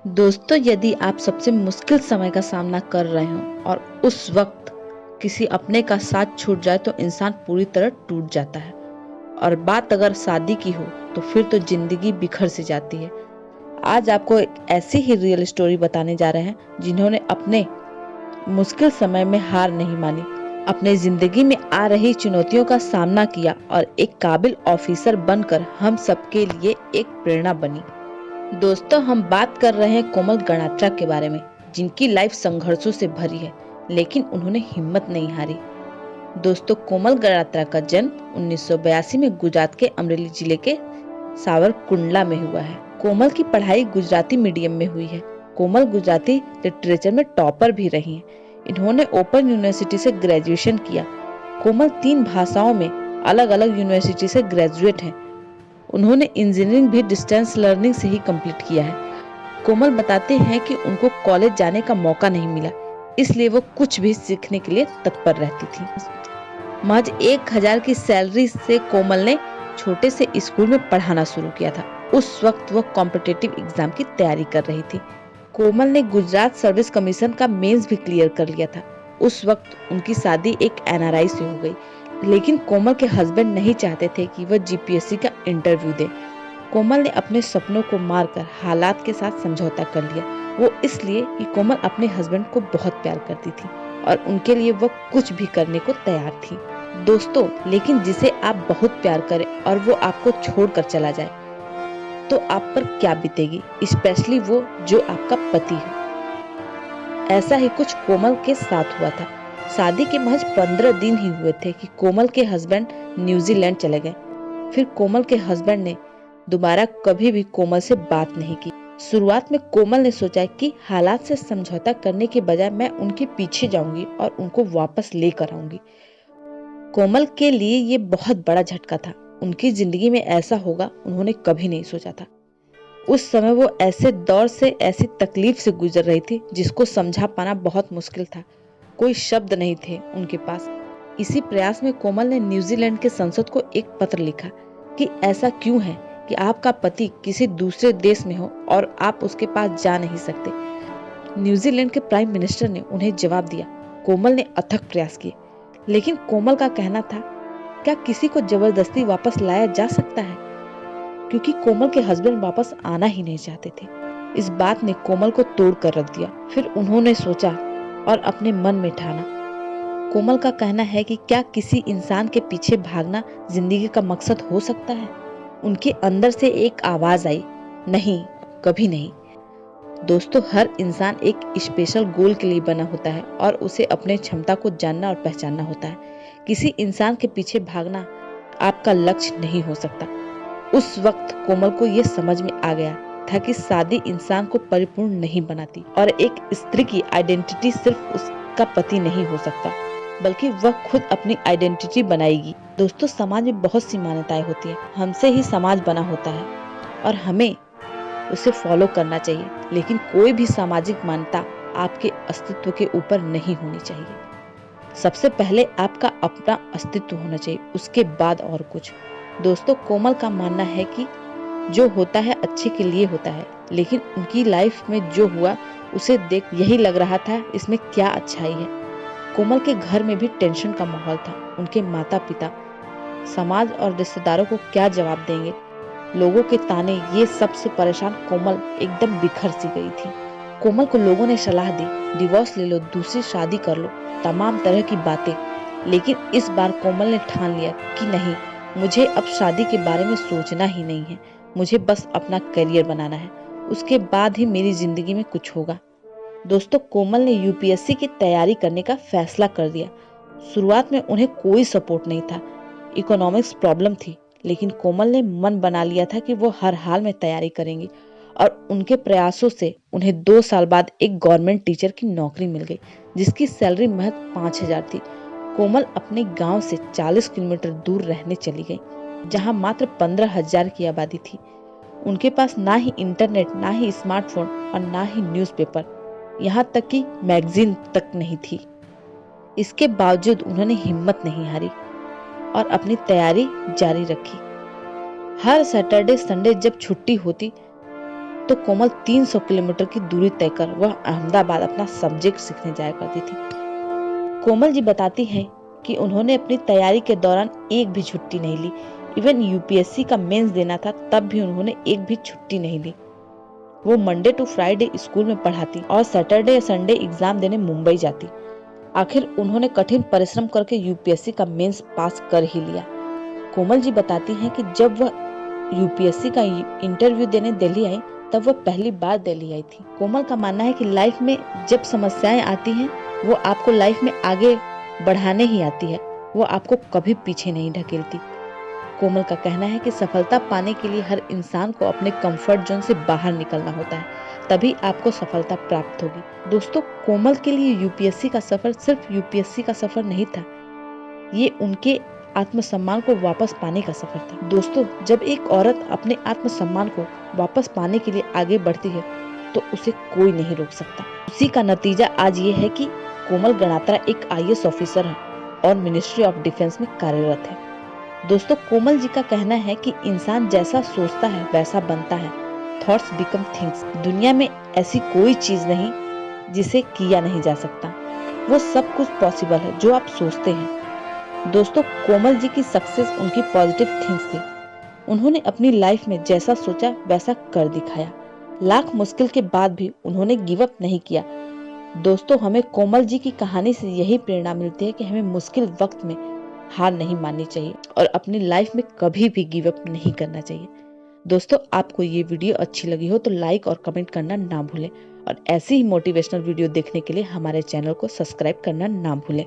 दोस्तों, यदि आप सबसे मुश्किल समय का सामना कर रहे हो और उस वक्त किसी अपने का साथ छूट जाए तो इंसान पूरी तरह टूट जाता है। और बात अगर शादी की हो तो फिर तो जिंदगी बिखर सी जाती है। आज आपको एक ऐसी ही रियल स्टोरी बताने जा रहे हैं जिन्होंने अपने मुश्किल समय में हार नहीं मानी, अपने जिंदगी में आ रही चुनौतियों का सामना किया और एक काबिल ऑफिसर बनकर हम सबके लिए एक प्रेरणा बनी। दोस्तों, हम बात कर रहे हैं कोमल गणात्रा के बारे में, जिनकी लाइफ संघर्षों से भरी है, लेकिन उन्होंने हिम्मत नहीं हारी। दोस्तों, कोमल गणात्रा का जन्म 1982 में गुजरात के अमरेली जिले के सावरकुंडला में हुआ है। कोमल की पढ़ाई गुजराती मीडियम में हुई है। कोमल गुजराती लिटरेचर में टॉपर भी रही हैं। इन्होंने ओपन यूनिवर्सिटी से ग्रेजुएशन किया। कोमल 3 भाषाओं में अलग अलग यूनिवर्सिटी से ग्रेजुएट हैं। उन्होंने इंजीनियरिंग भी डिस्टेंस लर्निंग से ही कंप्लीट किया है। कोमल बताते हैं कि उनको कॉलेज जाने का मौका नहीं मिला, इसलिए वो कुछ भी सीखने के लिए तत्पर रहती थी। महज 1000 की सैलरी से कोमल ने छोटे से स्कूल में पढ़ाना शुरू किया था। उस वक्त वो कॉम्पिटिटिव एग्जाम की तैयारी कर रही थी। कोमल ने गुजरात सर्विस कमीशन का मेंस भी क्लियर कर लिया था। उस वक्त उनकी शादी एक एनआरआई से हो गई, लेकिन कोमल के हस्बैंड नहीं चाहते थे कि वह जीपीएससी का इंटरव्यू दे। कोमल ने अपने सपनों को मारकर हालात के साथ समझौता कर लिया। वो इसलिए कि कोमल अपने हस्बैंड को बहुत प्यार करती थी और उनके लिए वो कुछ भी करने को तैयार थी। दोस्तों, लेकिन जिसे आप बहुत प्यार करें और वो आपको छोड़कर चला जाए तो आप पर क्या बीतेगी, स्पेशली वो जो आपका पति हो। ऐसा ही कुछ कोमल के साथ हुआ था। शादी के महज 15 दिन ही हुए थे कि कोमल के हस्बैंड न्यूजीलैंड चले गए। फिर कोमल के हस्बैंड ने दोबारा कभी भी कोमल से बात नहीं की। शुरुआत में कोमल ने सोचा कि हालात से समझौता करने के बजाय मैं उनके पीछे जाऊंगी और उनको वापस लेकर आऊंगी। कोमल के लिए ये बहुत बड़ा झटका था। उनकी जिंदगी में ऐसा होगा उन्होंने कभी नहीं सोचा था। उस समय वो ऐसे दौर से, ऐसी तकलीफ से गुजर रही थी जिसको समझा पाना बहुत मुश्किल था। कोई शब्द नहीं थे उनके पास। इसी प्रयास में कोमल ने न्यूजीलैंड के संसद को एक पत्र लिखा कि ऐसा क्यों है कि आपका पति किसी दूसरे देश में हो और आप उसके पास जा नहीं सकते। न्यूजीलैंड के प्राइम मिनिस्टर ने उन्हें जवाब दिया। कोमल ने अथक प्रयास किए, लेकिन कोमल का कहना था, क्या किसी को जबरदस्ती वापस लाया जा सकता है? क्योंकि कोमल के हस्बैंड वापस आना ही नहीं चाहते थे। इस बात ने कोमल को तोड़ कर रख दिया। फिर उन्होंने सोचा और अपने मन में ठाना। कोमल का कहना है कि क्या किसी इंसान के पीछे भागना जिंदगी का मकसद हो सकता है? उनके अंदर से एक आवाज आई, नहीं, कभी नहीं। दोस्तों, हर इंसान एक स्पेशल गोल के लिए बना होता है और उसे अपने क्षमता को जानना और पहचानना होता है। किसी इंसान के पीछे भागना आपका लक्ष्य नहीं हो सकता। उस वक्त कोमल को यह समझ में आ गया था कि शादी इंसान को परिपूर्ण नहीं बनाती और एक स्त्री की आइडेंटिटी सिर्फ उसका पति नहीं हो सकता, बल्कि वह खुद अपनी आइडेंटिटी बनाएगी। दोस्तों, समाज में बहुत सी मान्यताएं होती हैं। हमसे ही समाज बना होता है और हमें उसे फॉलो करना चाहिए, लेकिन कोई भी सामाजिक मान्यता आपके अस्तित्व के ऊपर नहीं होनी चाहिए। सबसे पहले आपका अपना अस्तित्व होना चाहिए, उसके बाद और कुछ। दोस्तों, कोमल का मानना है कि जो होता है अच्छे के लिए होता है, लेकिन उनकी लाइफ में जो हुआ उसे देख यही लग रहा था इसमें क्या अच्छाई है। कोमल के घर में भी टेंशन का माहौल था। उनके माता पिता, समाज और रिश्तेदारों को क्या जवाब देंगे, लोगों के ताने, ये सब से परेशान कोमल एकदम बिखर सी गई थी। कोमल को लोगों ने सलाह दी, डिवोर्स ले लो, दूसरी शादी कर लो, तमाम तरह की बातें। लेकिन इस बार कोमल ने ठान लिया कि नहीं, मुझे अब शादी के बारे में सोचना ही नहीं है। मुझे बस अपना करियर बनाना है, उसके बाद ही मेरी जिंदगी में कुछ होगा। दोस्तों, कोमल ने यूपीएससी की तैयारी करने का फैसला कर दिया। शुरुआत में उन्हें कोई सपोर्ट नहीं था, इकोनॉमिक्स प्रॉब्लम थी, लेकिन कोमल ने मन बना लिया था कि वो हर हाल में तैयारी करेंगी और उनके प्रयासों से उन्हें 2 साल बाद एक गवर्नमेंट टीचर की नौकरी मिल गई, जिसकी सैलरी महज 5000 थी। कोमल अपने गांव से 40 किलोमीटर दूर रहने चली गई, जहां मात्र 15,000 की आबादी थी। उनके पास ना ही इंटरनेट, ना ही स्मार्टफोन और ना ही न्यूज़पेपर, यहाँ तक कि मैगजीन तक नहीं थी। इसके बावजूद उन्होंने हिम्मत नहीं हारी और अपनी तैयारी जारी रखी। हर सैटरडे संडे जब छुट्टी होती तो कोमल 300 किलोमीटर की दूरी तय कर वह अहमदाबाद अपना सब्जेक्ट सीखने जाया करती थी। कोमल जी बताती हैं कि उन्होंने अपनी तैयारी के दौरान एक भी छुट्टी नहीं ली। इवन यूपीएससी का मेंस देना था तब भी उन्होंने एक भी छुट्टी नहीं ली। वो मंडे टू फ्राइडे स्कूल में पढ़ाती और सैटरडे या संडे एग्जाम देने मुंबई जाती। आखिर उन्होंने कठिन परिश्रम करके यूपीएससी का मेंस पास कर ही लिया। कोमल जी बताती हैं कि जब वह यूपीएससी का इंटरव्यू देने दिल्ली आई तब वह पहली बार दिल्ली आई थी। कोमल का मानना है कि लाइफ में जब समस्याएं आती हैं वो आपको लाइफ में आगे बढ़ाने ही आती है, वो आपको कभी पीछे नहीं ढकेलती। कोमल का कहना है कि सफलता पाने के लिए हर इंसान को अपने कंफर्ट जोन से बाहर निकलना होता है, तभी आपको सफलता प्राप्त होगी। दोस्तों, कोमल के लिए यूपीएससी का सफर सिर्फ यूपीएससी का सफर नहीं था, ये उनके आत्मसम्मान को वापस पाने का सफर था। दोस्तों, जब एक औरत अपने आत्मसम्मान को वापस पाने के लिए आगे बढ़ती है तो उसे कोई नहीं रोक सकता। उसी का नतीजा आज ये है कि कोमल गणात्रा एक आईएएस ऑफिसर है और मिनिस्ट्री ऑफ डिफेंस में कार्यरत है। दोस्तों, कोमल जी का कहना है कि इंसान जैसा सोचता है वैसा बनता है। Thoughts become things. दुनिया में ऐसी कोई चीज नहीं जिसे किया नहीं जा सकता। वो सब कुछ पॉसिबल है जो आप सोचते हैं। दोस्तों, कोमल जी की सक्सेस उनकी पॉजिटिव थिंग्स थी। उन्होंने अपनी लाइफ में जैसा सोचा वैसा कर दिखाया। लाख मुश्किल के बाद भी उन्होंने गिव अप नहीं किया। दोस्तों, हमें कोमल जी की कहानी से यही प्रेरणा मिलती है कि हमें मुश्किल वक्त में हार नहीं माननी चाहिए और अपनी लाइफ में कभी भी गिव अप नहीं करना चाहिए। दोस्तों, आपको ये वीडियो अच्छी लगी हो तो लाइक और कमेंट करना ना भूलें और ऐसी ही मोटिवेशनल वीडियो देखने के लिए हमारे चैनल को सब्सक्राइब करना ना भूलें।